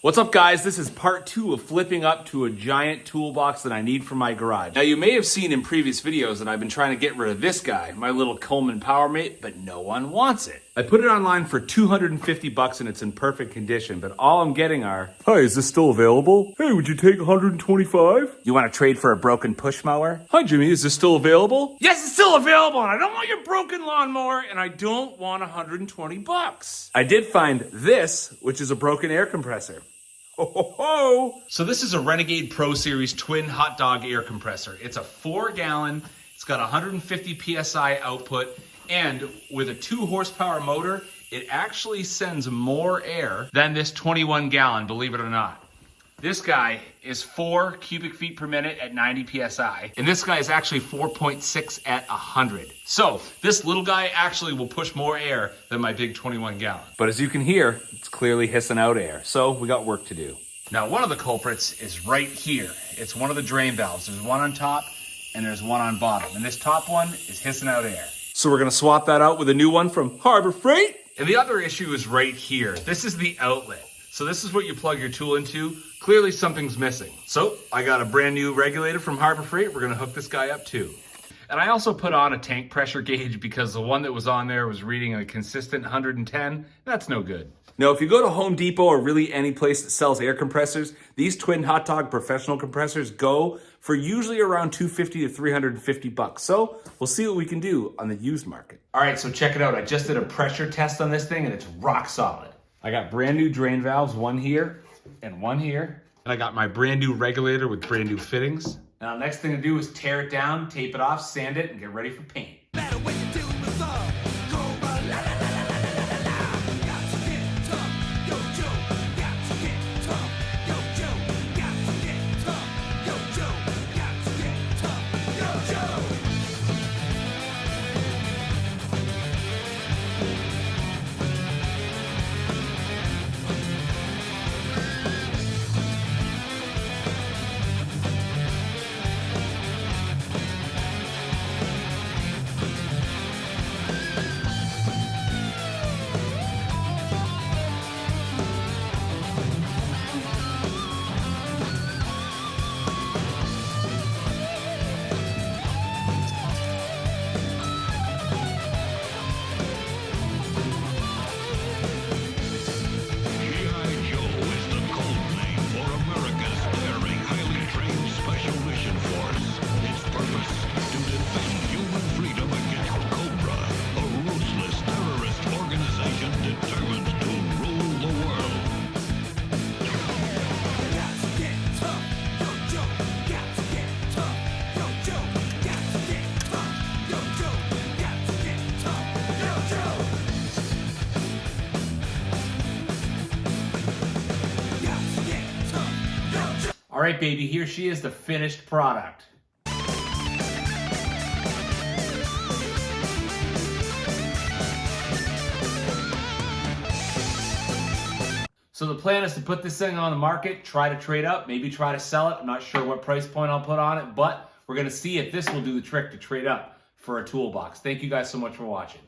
What's up, guys? This is part 2 of flipping up to a giant toolbox that I need for my garage. Now, you may have seen in previous videos that I've been trying to get rid of this guy, my little Coleman Power Mate, but no one wants it. I put it online for 250 bucks and it's in perfect condition, but all I'm getting are, "Hi, is this still available? Hey, would you take 125? You want to trade for a broken push mower? Hi, Jimmy, is this still available? Yes, it's still available, and I don't want your broken lawnmower, and I don't want 120 bucks. I did find this, which is a broken air compressor. Ho, ho, ho. So this is a Renegade Pro Series twin hot dog air compressor. It's a 4-gallon, it's got 150 PSI output, and with a 2 horsepower motor, it actually sends more air than this 21-gallon, believe it or not. This guy is 4 cubic feet per minute at 90 PSI, and this guy is actually 4.6 at 100. So this little guy actually will push more air than my big 21-gallon. But as you can hear, it's clearly hissing out air, so we got work to do. Now, one of the culprits is right here. It's one of the drain valves. There's one on top and there's one on bottom, and this top one is hissing out air. So we're gonna swap that out with a new one from Harbor Freight. And the other issue is right here. This is the outlet. So this is what you plug your tool into. Clearly something's missing. So I got a brand new regulator from Harbor Freight. We're gonna hook this guy up too. And I also put on a tank pressure gauge because the one that was on there was reading a consistent 110. That's no good. Now, if you go to Home Depot or really any place that sells air compressors, these twin hot dog professional compressors go for usually around 250 to 350 bucks. So we'll see what we can do on the used market. All right, so check it out. I just did a pressure test on this thing and it's rock solid. I got brand new drain valves, one here and one here. And I got my brand new regulator with brand new fittings. Now, the next thing to do is tear it down, tape it off, sand it, and get ready for paint. All right, baby, here she is, the finished product. So the plan is to put this thing on the market, try to trade up, maybe try to sell it. I'm not sure what price point I'll put on it, but we're gonna see if this will do the trick to trade up for a toolbox. Thank you guys so much for watching.